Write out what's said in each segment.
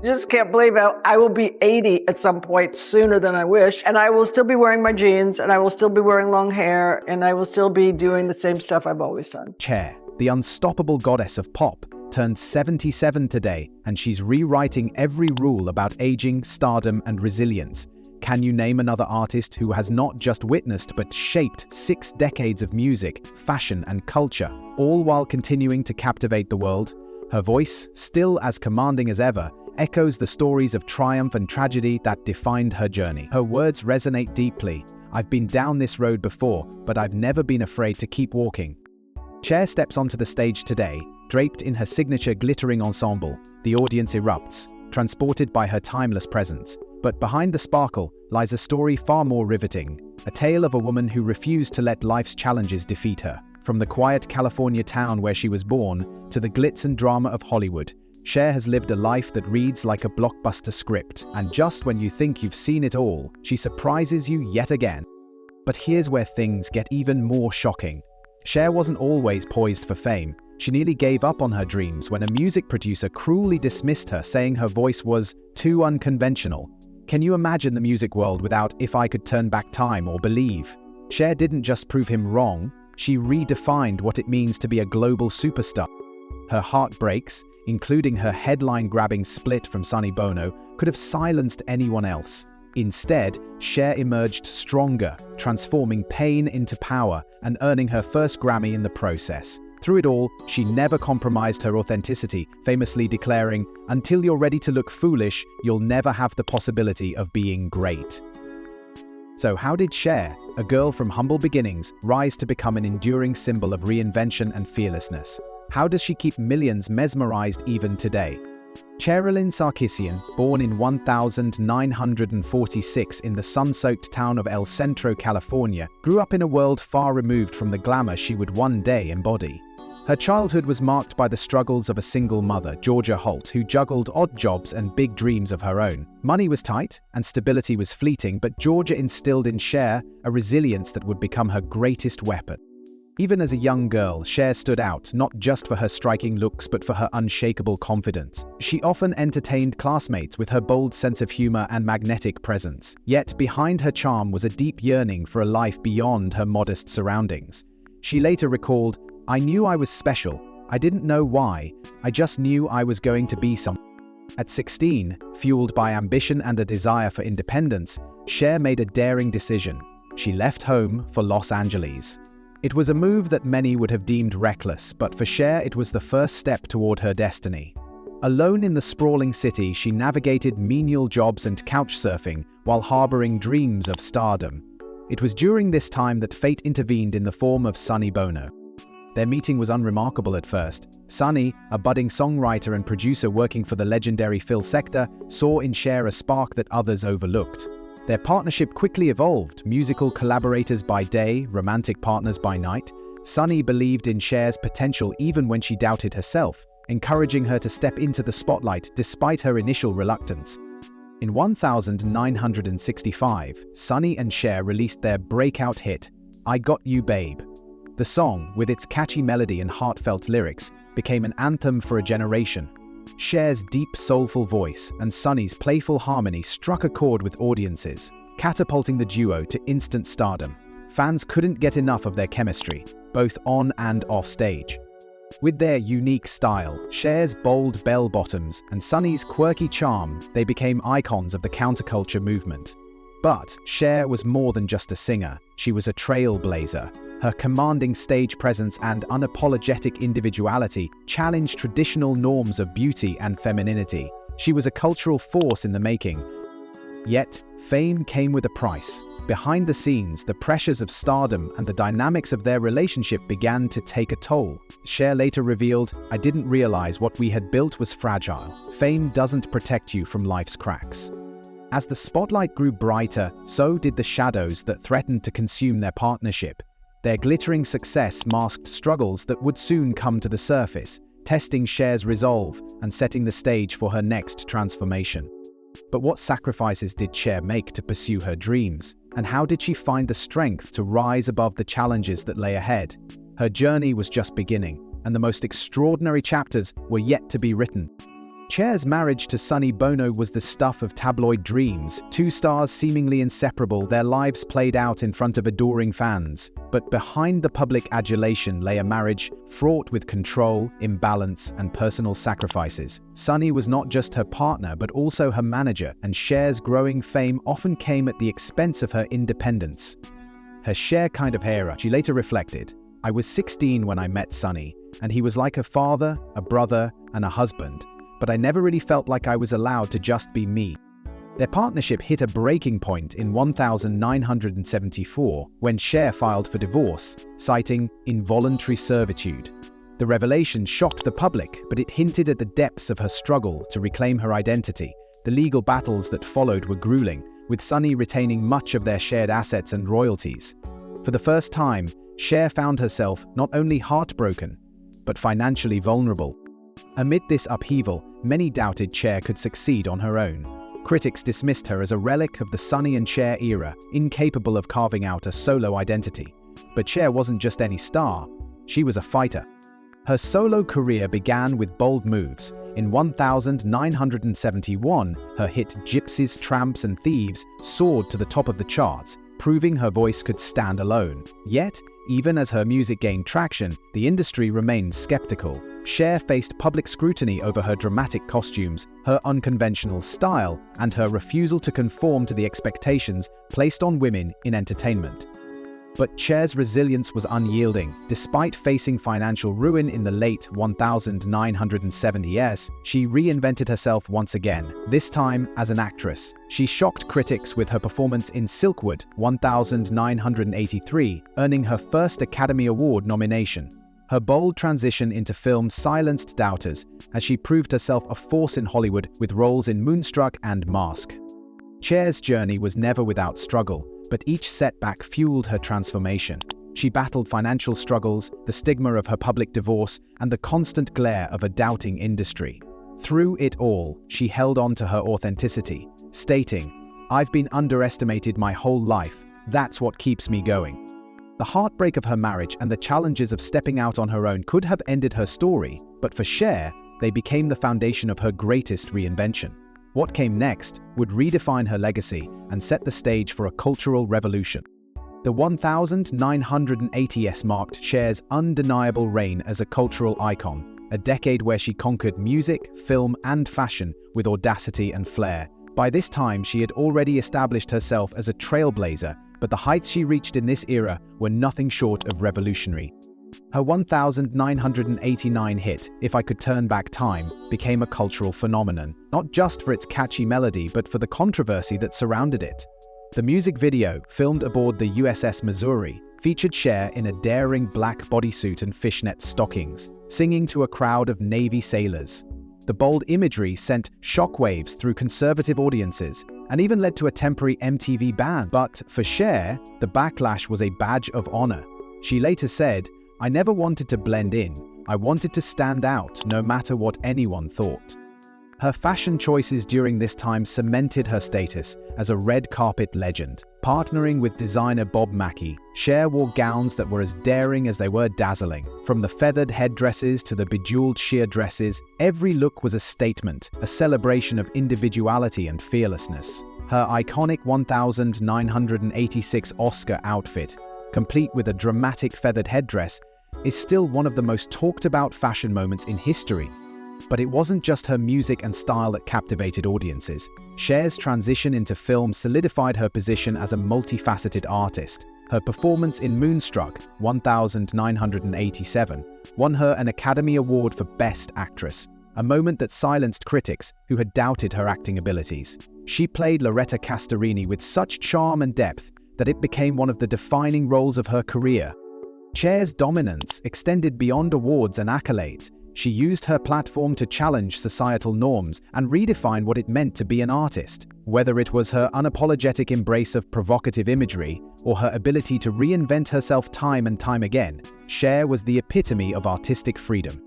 Just can't believe I will be 80 at some point sooner than I wish. And I will still be wearing my jeans, and I will still be wearing long hair, and I will still be doing the same stuff I've always done. Cher, the unstoppable goddess of pop, turned 77 today, and she's rewriting every rule about aging, stardom, and resilience. Can you name another artist who has not just witnessed but shaped 6 decades of music, fashion, and culture, all while continuing to captivate the world? Her voice, still as commanding as ever, echoes the stories of triumph and tragedy that defined her journey. Her words resonate deeply. I've been down this road before, but I've never been afraid to keep walking. Cher steps onto the stage today, draped in her signature glittering ensemble. The audience erupts, transported by her timeless presence. But behind the sparkle lies a story far more riveting, a tale of a woman who refused to let life's challenges defeat her. From the quiet California town where she was born to the glitz and drama of Hollywood, Cher has lived a life that reads like a blockbuster script, and just when you think you've seen it all, she surprises you yet again. But here's where things get even more shocking. Cher wasn't always poised for fame. She nearly gave up on her dreams when a music producer cruelly dismissed her, saying her voice was too unconventional. Can you imagine the music world without If I Could Turn Back Time or Believe? Cher didn't just prove him wrong, she redefined what it means to be a global superstar. Her heartbreaks, including her headline-grabbing split from Sonny Bono, could have silenced anyone else. Instead, Cher emerged stronger, transforming pain into power and earning her first Grammy in the process. Through it all, she never compromised her authenticity, famously declaring, "Until you're ready to look foolish, you'll never have the possibility of being great." So how did Cher, a girl from humble beginnings, rise to become an enduring symbol of reinvention and fearlessness? How does she keep millions mesmerized even today? Cherylyn Sarkisian, born in 1946 in the sun-soaked town of El Centro, California, grew up in a world far removed from the glamour she would one day embody. Her childhood was marked by the struggles of a single mother, Georgia Holt, who juggled odd jobs and big dreams of her own. Money was tight, and stability was fleeting, but Georgia instilled in Cher a resilience that would become her greatest weapon. Even as a young girl, Cher stood out, not just for her striking looks but for her unshakable confidence. She often entertained classmates with her bold sense of humor and magnetic presence. Yet behind her charm was a deep yearning for a life beyond her modest surroundings. She later recalled, "I knew I was special. I didn't know why. I just knew I was going to be someone." At 16, fueled by ambition and a desire for independence, Cher made a daring decision. She left home for Los Angeles. It was a move that many would have deemed reckless, but for Cher it was the first step toward her destiny. Alone in the sprawling city, she navigated menial jobs and couch surfing while harboring dreams of stardom. It was during this time that fate intervened in the form of Sonny Bono. Their meeting was unremarkable at first. Sonny, a budding songwriter and producer working for the legendary Phil Spector, saw in Cher a spark that others overlooked. Their partnership quickly evolved, musical collaborators by day, romantic partners by night. Sonny believed in Cher's potential even when she doubted herself, encouraging her to step into the spotlight despite her initial reluctance. In 1965, Sonny and Cher released their breakout hit, "I Got You Babe." The song, with its catchy melody and heartfelt lyrics, became an anthem for a generation. Cher's deep, soulful voice and Sonny's playful harmony struck a chord with audiences, catapulting the duo to instant stardom. Fans couldn't get enough of their chemistry, both on and off stage. With their unique style, Cher's bold bell-bottoms and Sonny's quirky charm, they became icons of the counterculture movement. But Cher was more than just a singer. She was a trailblazer. Her commanding stage presence and unapologetic individuality challenged traditional norms of beauty and femininity. She was a cultural force in the making. Yet, fame came with a price. Behind the scenes, the pressures of stardom and the dynamics of their relationship began to take a toll. Cher later revealed, "I didn't realize what we had built was fragile. Fame doesn't protect you from life's cracks." As the spotlight grew brighter, so did the shadows that threatened to consume their partnership. Their glittering success masked struggles that would soon come to the surface, testing Cher's resolve and setting the stage for her next transformation. But what sacrifices did Cher make to pursue her dreams? And how did she find the strength to rise above the challenges that lay ahead? Her journey was just beginning, and the most extraordinary chapters were yet to be written. Cher's marriage to Sonny Bono was the stuff of tabloid dreams. Two stars seemingly inseparable, their lives played out in front of adoring fans. But behind the public adulation lay a marriage fraught with control, imbalance, and personal sacrifices. Sonny was not just her partner, but also her manager, and Cher's growing fame often came at the expense of her independence. Her Cher kind of era, she later reflected, "I was 16 when I met Sonny, and he was like a father, a brother, and a husband. But I never really felt like I was allowed to just be me." Their partnership hit a breaking point in 1974 when Cher filed for divorce, citing involuntary servitude. The revelation shocked the public, but it hinted at the depths of her struggle to reclaim her identity. The legal battles that followed were grueling, with Sonny retaining much of their shared assets and royalties. For the first time, Cher found herself not only heartbroken, but financially vulnerable. Amid this upheaval, many doubted Cher could succeed on her own. Critics dismissed her as a relic of the Sonny and Cher era, incapable of carving out a solo identity. But Cher wasn't just any star, she was a fighter. Her solo career began with bold moves. In 1971, her hit Gypsies, Tramps and Thieves soared to the top of the charts, proving her voice could stand alone. Yet, even as her music gained traction, the industry remained skeptical. Cher faced public scrutiny over her dramatic costumes, her unconventional style, and her refusal to conform to the expectations placed on women in entertainment. But Cher's resilience was unyielding. Despite facing financial ruin in the late 1970s, she reinvented herself once again, this time as an actress. She shocked critics with her performance in Silkwood 1983, earning her first Academy Award nomination. Her bold transition into film silenced doubters, as she proved herself a force in Hollywood with roles in Moonstruck and Mask. Cher's journey was never without struggle, but each setback fueled her transformation. She battled financial struggles, the stigma of her public divorce, and the constant glare of a doubting industry. Through it all, she held on to her authenticity, stating, "I've been underestimated my whole life. That's what keeps me going." The heartbreak of her marriage and the challenges of stepping out on her own could have ended her story, but for Cher, they became the foundation of her greatest reinvention. What came next would redefine her legacy and set the stage for a cultural revolution. The 1980s marked Cher's undeniable reign as a cultural icon, a decade where she conquered music, film, and fashion with audacity and flair. By this time, she had already established herself as a trailblazer, but the heights she reached in this era were nothing short of revolutionary. Her 1989 hit, If I Could Turn Back Time, became a cultural phenomenon, not just for its catchy melody but for the controversy that surrounded it. The music video, filmed aboard the USS Missouri, featured Cher in a daring black bodysuit and fishnet stockings, singing to a crowd of Navy sailors. The bold imagery sent shockwaves through conservative audiences and even led to a temporary MTV ban. But for Cher, the backlash was a badge of honor. She later said, "I never wanted to blend in. I wanted to stand out, no matter what anyone thought." Her fashion choices during this time cemented her status as a red carpet legend. Partnering with designer Bob Mackie, Cher wore gowns that were as daring as they were dazzling. From the feathered headdresses to the bejeweled sheer dresses, every look was a statement, a celebration of individuality and fearlessness. Her iconic 1986 Oscar outfit, complete with a dramatic feathered headdress, is still one of the most talked about fashion moments in history. But it wasn't just her music and style that captivated audiences. Cher's transition into film solidified her position as a multifaceted artist. Her performance in Moonstruck 1987 won her an Academy Award for Best Actress, a moment that silenced critics who had doubted her acting abilities. She played Loretta Castorini with such charm and depth that it became one of the defining roles of her career. Cher's dominance extended beyond awards and accolades. She used her platform to challenge societal norms and redefine what it meant to be an artist. Whether it was her unapologetic embrace of provocative imagery or her ability to reinvent herself time and time again, Cher was the epitome of artistic freedom.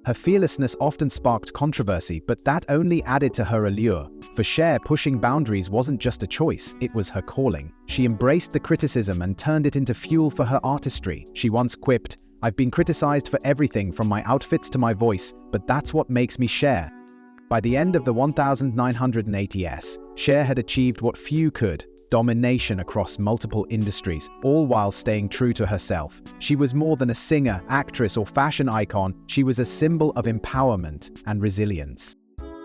Her fearlessness often sparked controversy, but that only added to her allure. For Cher, pushing boundaries wasn't just a choice, it was her calling. She embraced the criticism and turned it into fuel for her artistry. She once quipped, "I've been criticized for everything from my outfits to my voice, but that's what makes me Cher." By the end of the 1980s, Cher had achieved what few could: domination across multiple industries, all while staying true to herself. She was more than a singer, actress, or fashion icon. She was a symbol of empowerment and resilience.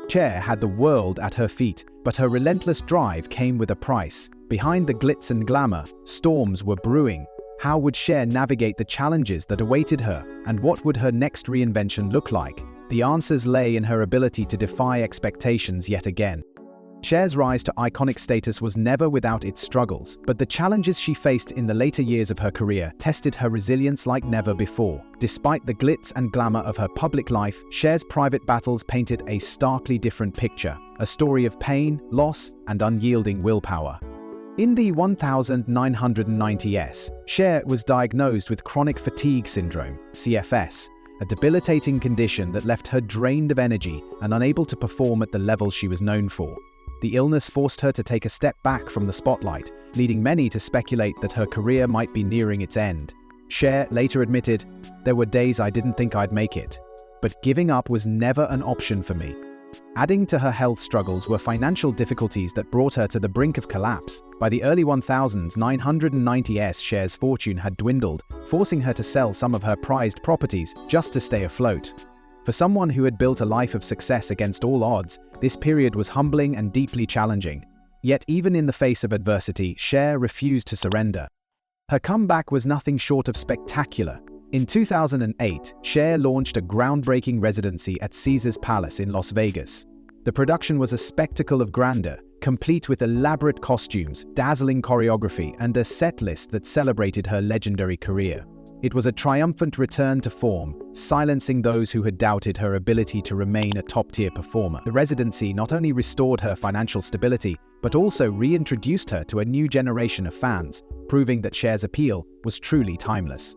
Cher had the world at her feet, but her relentless drive came with a price. Behind the glitz and glamour, storms were brewing. How would Cher navigate the challenges that awaited her, and what would her next reinvention look like? The answers lay in her ability to defy expectations yet again. Cher's rise to iconic status was never without its struggles, but the challenges she faced in the later years of her career tested her resilience like never before. Despite the glitz and glamour of her public life, Cher's private battles painted a starkly different picture, a story of pain, loss, and unyielding willpower. In the 1990s, Cher was diagnosed with chronic fatigue syndrome, CFS, a debilitating condition that left her drained of energy and unable to perform at the level she was known for. The illness forced her to take a step back from the spotlight, leading many to speculate that her career might be nearing its end. Cher later admitted, "There were days I didn't think I'd make it, but giving up was never an option for me." Adding to her health struggles were financial difficulties that brought her to the brink of collapse. By the early 1990s, Cher's fortune had dwindled, forcing her to sell some of her prized properties just to stay afloat. For someone who had built a life of success against all odds, this period was humbling and deeply challenging. Yet even in the face of adversity, Cher refused to surrender. Her comeback was nothing short of spectacular. In 2008, Cher launched a groundbreaking residency at Caesars Palace in Las Vegas. The production was a spectacle of grandeur, complete with elaborate costumes, dazzling choreography, and a set list that celebrated her legendary career. It was a triumphant return to form, silencing those who had doubted her ability to remain a top-tier performer. The residency not only restored her financial stability, but also reintroduced her to a new generation of fans, proving that Cher's appeal was truly timeless.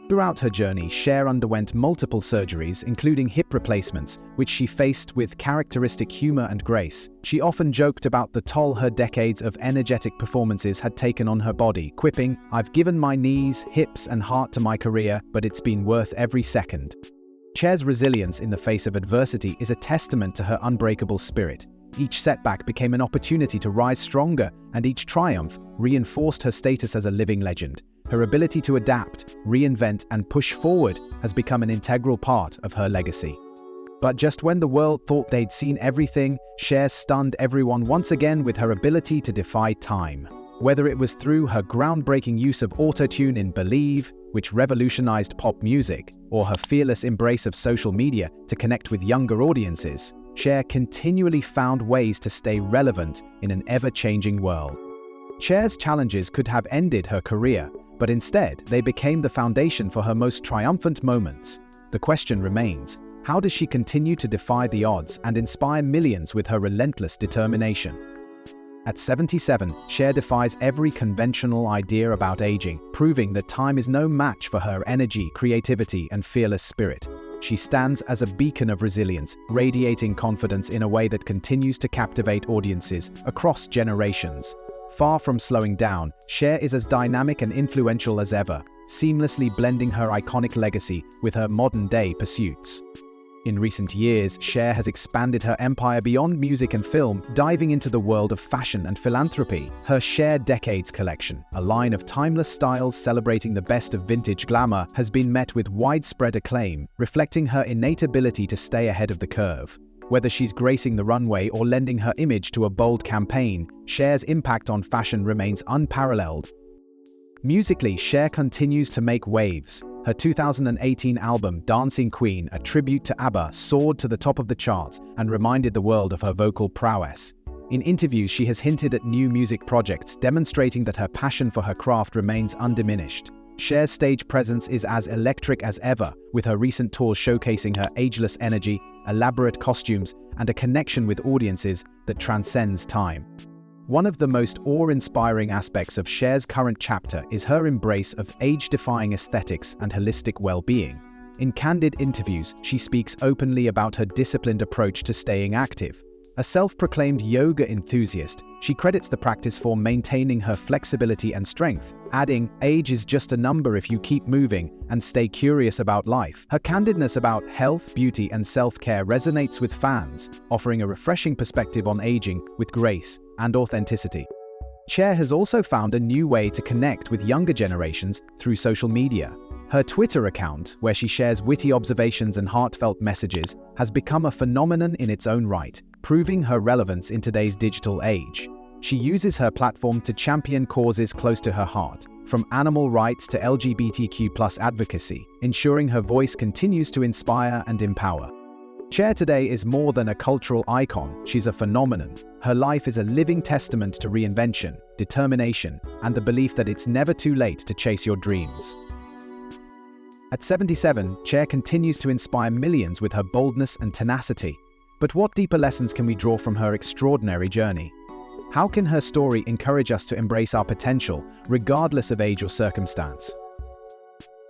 Throughout her journey, Cher underwent multiple surgeries, including hip replacements, which she faced with characteristic humor and grace. She often joked about the toll her decades of energetic performances had taken on her body, quipping, "I've given my knees, hips, and heart to my career, but it's been worth every second." Cher's resilience in the face of adversity is a testament to her unbreakable spirit. Each setback became an opportunity to rise stronger, and each triumph reinforced her status as a living legend. Her ability to adapt, reinvent, and push forward has become an integral part of her legacy. But just when the world thought they'd seen everything, Cher stunned everyone once again with her ability to defy time. Whether it was through her groundbreaking use of autotune in Believe, which revolutionized pop music, or her fearless embrace of social media to connect with younger audiences, Cher continually found ways to stay relevant in an ever-changing world. Cher's challenges could have ended her career, but instead they became the foundation for her most triumphant moments. The question remains, how does she continue to defy the odds and inspire millions with her relentless determination? At 77, Cher defies every conventional idea about aging, proving that time is no match for her energy, creativity, and fearless spirit. She stands as a beacon of resilience, radiating confidence in a way that continues to captivate audiences across generations. Far from slowing down, Cher is as dynamic and influential as ever, seamlessly blending her iconic legacy with her modern-day pursuits. In recent years, Cher has expanded her empire beyond music and film, diving into the world of fashion and philanthropy. Her Cher Decades collection, a line of timeless styles celebrating the best of vintage glamour, has been met with widespread acclaim, reflecting her innate ability to stay ahead of the curve. Whether she's gracing the runway or lending her image to a bold campaign, Cher's impact on fashion remains unparalleled. Musically, Cher continues to make waves. Her 2018 album, Dancing Queen, a tribute to ABBA, soared to the top of the charts and reminded the world of her vocal prowess. In interviews, she has hinted at new music projects, demonstrating that her passion for her craft remains undiminished. Cher's stage presence is as electric as ever, with her recent tours showcasing her ageless energy, elaborate costumes, and a connection with audiences that transcends time. One of the most awe-inspiring aspects of Cher's current chapter is her embrace of age-defying aesthetics and holistic well-being. In candid interviews, she speaks openly about her disciplined approach to staying active. A self-proclaimed yoga enthusiast, she credits the practice for maintaining her flexibility and strength, adding, "Age is just a number if you keep moving and stay curious about life." Her candidness about health, beauty, and self-care resonates with fans, offering a refreshing perspective on aging with grace and authenticity. Cher has also found a new way to connect with younger generations through social media. Her Twitter account, where she shares witty observations and heartfelt messages, has become a phenomenon in its own right, proving her relevance in today's digital age. She uses her platform to champion causes close to her heart, from animal rights to LGBTQ+ advocacy, ensuring her voice continues to inspire and empower. Cher today is more than a cultural icon, she's a phenomenon. Her life is a living testament to reinvention, determination, and the belief that it's never too late to chase your dreams. At 77, Cher continues to inspire millions with her boldness and tenacity. But what deeper lessons can we draw from her extraordinary journey? How can her story encourage us to embrace our potential, regardless of age or circumstance?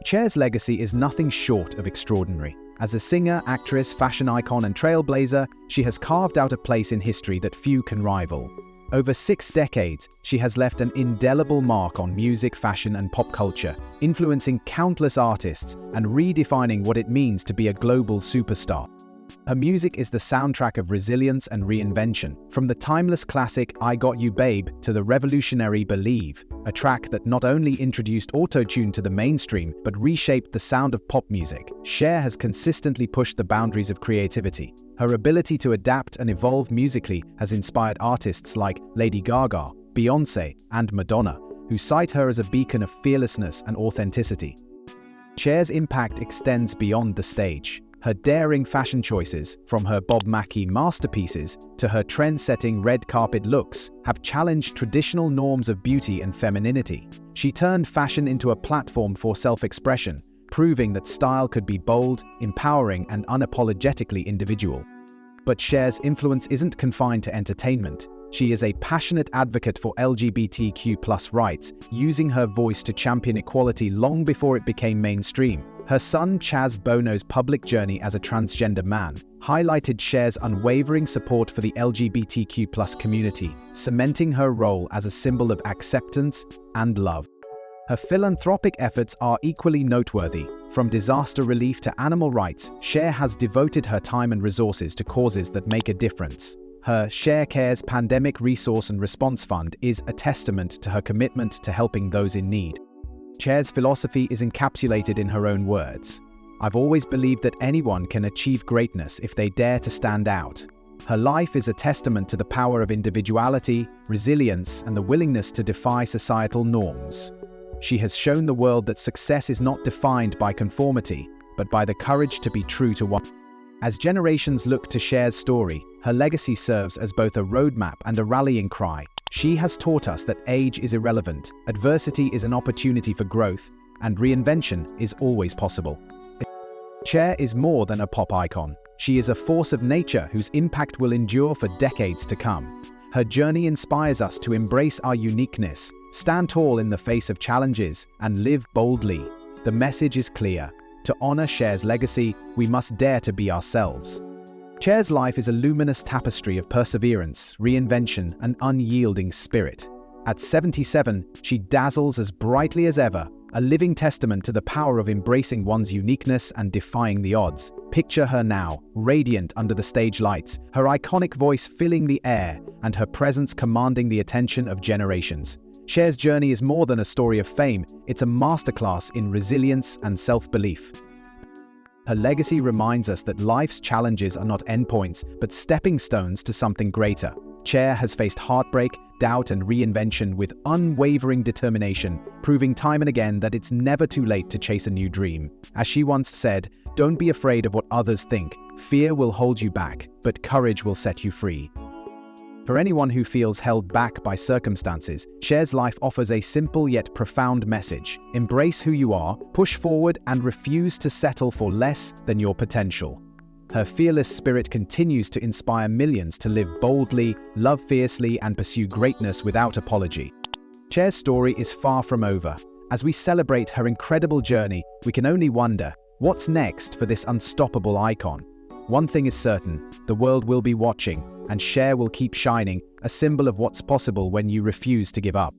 Cher's legacy is nothing short of extraordinary. As a singer, actress, fashion icon, and trailblazer, she has carved out a place in history that few can rival. Over 6 decades, she has left an indelible mark on music, fashion, and pop culture, influencing countless artists and redefining what it means to be a global superstar. Her music is the soundtrack of resilience and reinvention, from the timeless classic "I Got You Babe" to the revolutionary "Believe," a track that not only introduced auto-tune to the mainstream, but reshaped the sound of pop music. Cher has consistently pushed the boundaries of creativity. Her ability to adapt and evolve musically has inspired artists like Lady Gaga, Beyoncé, and Madonna, who cite her as a beacon of fearlessness and authenticity. Cher's impact extends beyond the stage. Her daring fashion choices, from her Bob Mackie masterpieces to her trend-setting red carpet looks, have challenged traditional norms of beauty and femininity. She turned fashion into a platform for self-expression, proving that style could be bold, empowering, and unapologetically individual. But Cher's influence isn't confined to entertainment. She is a passionate advocate for LGBTQ+ rights, using her voice to champion equality long before it became mainstream. Her son Chaz Bono's public journey as a transgender man highlighted Cher's unwavering support for the LGBTQ+ community, cementing her role as a symbol of acceptance and love. Her philanthropic efforts are equally noteworthy. From disaster relief to animal rights, Cher has devoted her time and resources to causes that make a difference. Her Cher Cares Pandemic Resource and Response Fund is a testament to her commitment to helping those in need. Cher's philosophy is encapsulated in her own words. "I've always believed that anyone can achieve greatness if they dare to stand out." Her life is a testament to the power of individuality, resilience, and the willingness to defy societal norms. She has shown the world that success is not defined by conformity, but by the courage to be true to one. As generations look to Cher's story, her legacy serves as both a roadmap and a rallying cry. She has taught us that age is irrelevant, adversity is an opportunity for growth, and reinvention is always possible. Cher is more than a pop icon. She is a force of nature whose impact will endure for decades to come. Her journey inspires us to embrace our uniqueness, stand tall in the face of challenges, and live boldly. The message is clear. To honor Cher's legacy, we must dare to be ourselves. Cher's life is a luminous tapestry of perseverance, reinvention, and unyielding spirit. At 77, she dazzles as brightly as ever, a living testament to the power of embracing one's uniqueness and defying the odds. Picture her now, radiant under the stage lights, her iconic voice filling the air, and her presence commanding the attention of generations. Cher's journey is more than a story of fame, it's a masterclass in resilience and self-belief. Her legacy reminds us that life's challenges are not endpoints, but stepping stones to something greater. Cher has faced heartbreak, doubt, and reinvention with unwavering determination, proving time and again that it's never too late to chase a new dream. As she once said, "Don't be afraid of what others think. Fear will hold you back, but courage will set you free." For anyone who feels held back by circumstances, Cher's life offers a simple yet profound message. Embrace who you are, push forward, and refuse to settle for less than your potential. Her fearless spirit continues to inspire millions to live boldly, love fiercely, and pursue greatness without apology. Cher's story is far from over. As we celebrate her incredible journey, we can only wonder, what's next for this unstoppable icon? One thing is certain, the world will be watching, and Cher will keep shining, a symbol of what's possible when you refuse to give up.